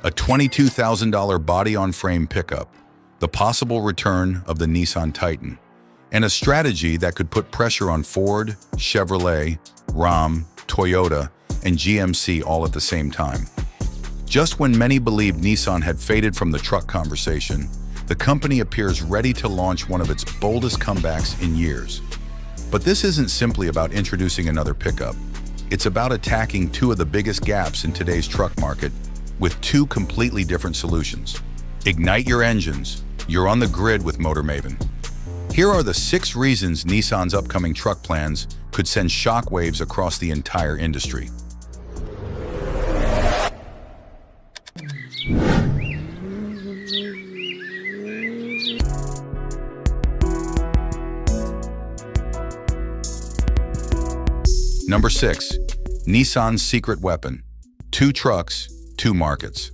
a $22,000 body-on-frame pickup, the possible return of the Nissan Titan, and a strategy that could put pressure on Ford, Chevrolet, Ram, Toyota, and GMC all at the same time. Just when many believed Nissan had faded from the truck conversation, the company appears ready to launch one of its boldest comebacks in years. But this isn't simply about introducing another pickup. It's about attacking two of the biggest gaps in today's truck market with two completely different solutions. Ignite your engines. You're on the grid with Motor Maven. Here are the 6 reasons Nissan's upcoming truck plans could send shockwaves across the entire industry. Number 6. Nissan's secret weapon. 2 trucks, 2 markets.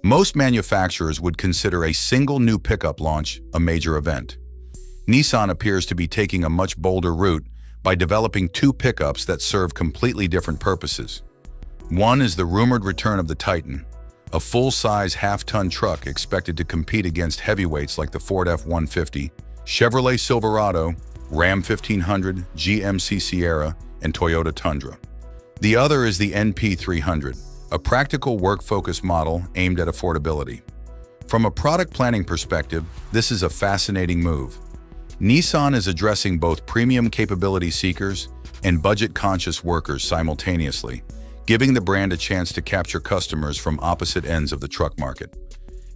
Most manufacturers would consider a single new pickup launch a major event. Nissan appears to be taking a much bolder route by developing 2 pickups that serve completely different purposes. One is the rumored return of the Titan, a full-size half-ton truck expected to compete against heavyweights like the Ford F-150, Chevrolet Silverado, Ram 1500, GMC Sierra, and Toyota Tundra. The other is the NP300, a practical work-focused model aimed at affordability. From a product planning perspective, this is a fascinating move. Nissan is addressing both premium capability seekers and budget-conscious workers simultaneously, giving the brand a chance to capture customers from opposite ends of the truck market.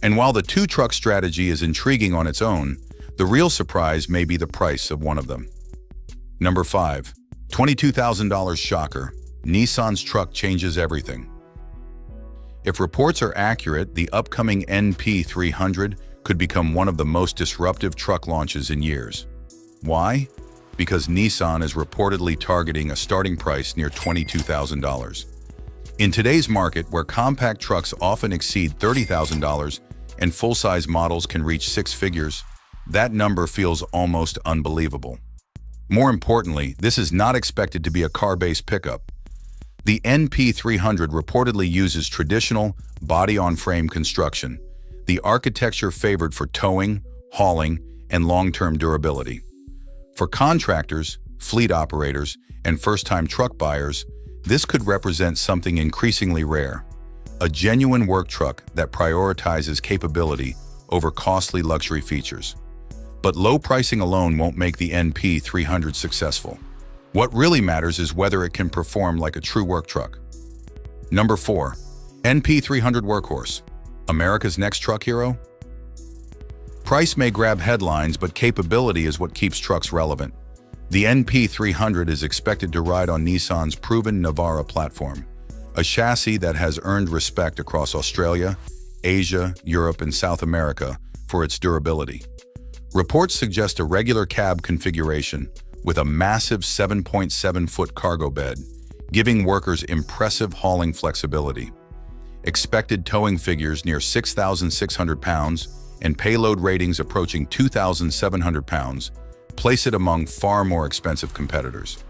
And while the 2-truck strategy is intriguing on its own, the real surprise may be the price of one of them. Number 5. $22,000 shocker. Nissan's truck changes everything. If reports are accurate, the upcoming NP300 could become one of the most disruptive truck launches in years. Why? Because Nissan is reportedly targeting a starting price near $22,000. In today's market, where compact trucks often exceed $30,000 and full-size models can reach 6 figures, that number feels almost unbelievable. More importantly, this is not expected to be a car-based pickup. The NP300 reportedly uses traditional body-on-frame construction, the architecture favored for towing, hauling, and long-term durability. For contractors, fleet operators, and first-time truck buyers, this could represent something increasingly rare, a genuine work truck that prioritizes capability over costly luxury features. But low pricing alone won't make the NP300 successful. What really matters is whether it can perform like a true work truck. Number 4. NP300 Workhorse. America's next truck hero? Price may grab headlines, but capability is what keeps trucks relevant. The NP300 is expected to ride on Nissan's proven Navara platform, a chassis that has earned respect across Australia, Asia, Europe, and South America for its durability. Reports suggest a regular cab configuration with a massive 7.7-foot cargo bed, giving workers impressive hauling flexibility. Expected towing figures near 6,600 pounds and payload ratings approaching 2,700 pounds place it among far more expensive competitors.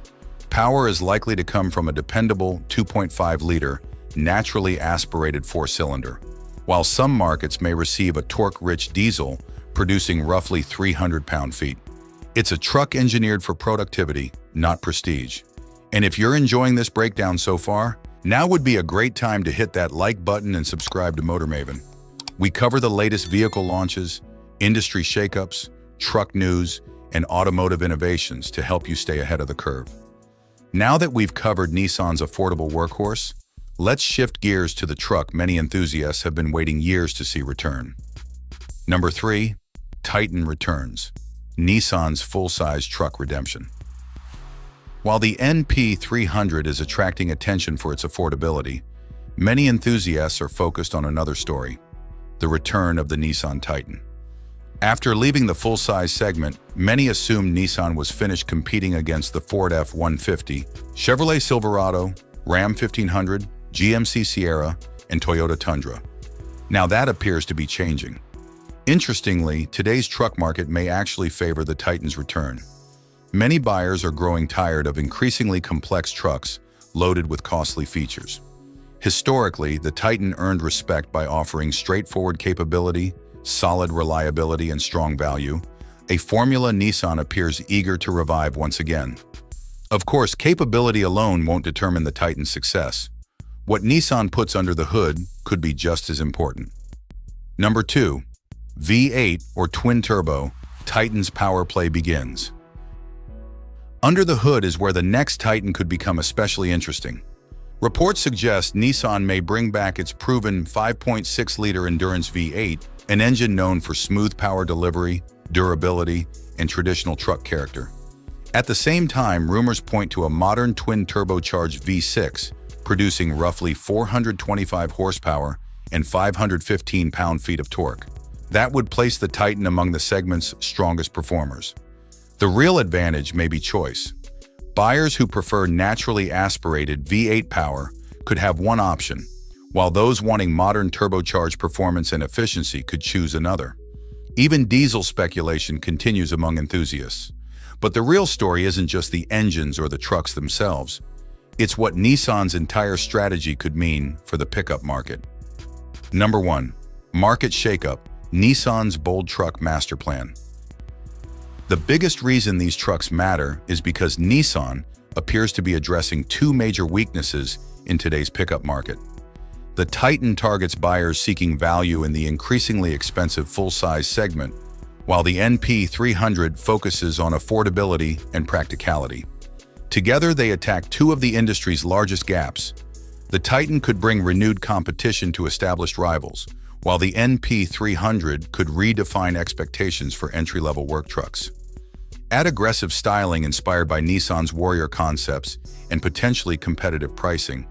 Power is likely to come from a dependable 2.5-liter, naturally aspirated 4-cylinder, while some markets may receive a torque-rich diesel producing roughly 300 pound-feet. It's a truck engineered for productivity, not prestige. And if you're enjoying this breakdown so far, now would be a great time to hit that like button and subscribe to Motor Maven. We cover the latest vehicle launches, industry shakeups, truck news, and automotive innovations to help you stay ahead of the curve. Now that we've covered Nissan's affordable workhorse, let's shift gears to the truck many enthusiasts have been waiting years to see return. Number 3. Titan returns. Nissan's full-size truck redemption. While the NP300 is attracting attention for its affordability, many enthusiasts are focused on another story: the return of the Nissan Titan. After leaving the full-size segment, many assumed Nissan was finished competing against the Ford F-150, Chevrolet Silverado, Ram 1500, GMC Sierra, and Toyota Tundra. Now that appears to be changing. Interestingly, today's truck market may actually favor the Titan's return. Many buyers are growing tired of increasingly complex trucks loaded with costly features. Historically, the Titan earned respect by offering straightforward capability, solid reliability, and strong value, a formula Nissan appears eager to revive once again. Of course, capability alone won't determine the Titan's success. What Nissan puts under the hood could be just as important. Number 2. V8 or twin-turbo, Titan's power play begins. Under the hood is where the next Titan could become especially interesting. Reports suggest Nissan may bring back its proven 5.6-liter endurance V8, an engine known for smooth power delivery, durability, and traditional truck character. At the same time, rumors point to a modern twin-turbocharged V6, producing roughly 425 horsepower and 515 pound-feet of torque. That would place the Titan among the segment's strongest performers. The real advantage may be choice. Buyers who prefer naturally aspirated V8 power could have one option, while those wanting modern turbocharged performance and efficiency could choose another. Even diesel speculation continues among enthusiasts. But the real story isn't just the engines or the trucks themselves. It's what Nissan's entire strategy could mean for the pickup market. Number 1. Market Shakeup, Nissan's bold truck Masterplan. The biggest reason these trucks matter is because Nissan appears to be addressing two major weaknesses in today's pickup market. The Titan targets buyers seeking value in the increasingly expensive full-size segment, while the NP300 focuses on affordability and practicality. Together, they attack two of the industry's largest gaps. The Titan could bring renewed competition to established rivals, while the NP300 could redefine expectations for entry-level work trucks. Add aggressive styling inspired by Nissan's Warrior concepts and potentially competitive pricing,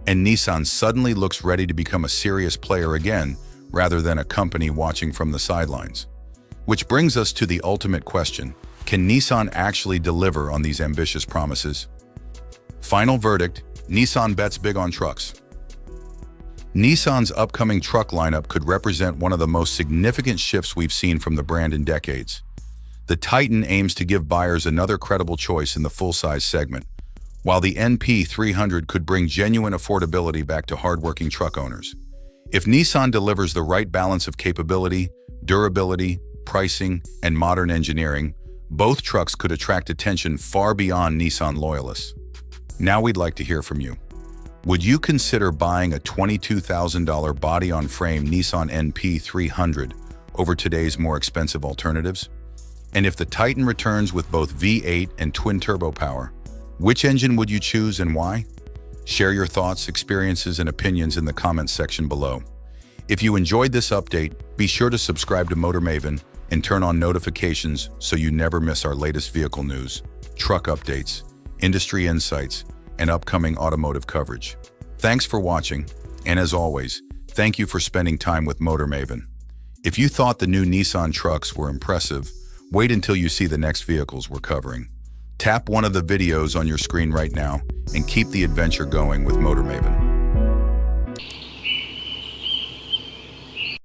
and Nissan suddenly looks ready to become a serious player again, rather than a company watching from the sidelines. Which brings us to the ultimate question: can Nissan actually deliver on these ambitious promises? Final verdict: Nissan bets big on trucks. Nissan's upcoming truck lineup could represent one of the most significant shifts we've seen from the brand in decades. The Titan aims to give buyers another credible choice in the full-size segment, while the NP300 could bring genuine affordability back to hardworking truck owners. If Nissan delivers the right balance of capability, durability, pricing, and modern engineering, both trucks could attract attention far beyond Nissan loyalists. Now we'd like to hear from you. Would you consider buying a $22,000 body-on-frame Nissan NP300 over today's more expensive alternatives? And if the Titan returns with both V8 and twin-turbo power, which engine would you choose and why? Share your thoughts, experiences, and opinions in the comments section below. If you enjoyed this update, be sure to subscribe to Motor Maven and turn on notifications so you never miss our latest vehicle news, truck updates, industry insights, and upcoming automotive coverage. Thanks for watching, and as always, thank you for spending time with Motor Maven. If you thought the new Nissan trucks were impressive, wait until you see the next vehicles we're covering. Tap one of the videos on your screen right now and keep the adventure going with Motor Maven.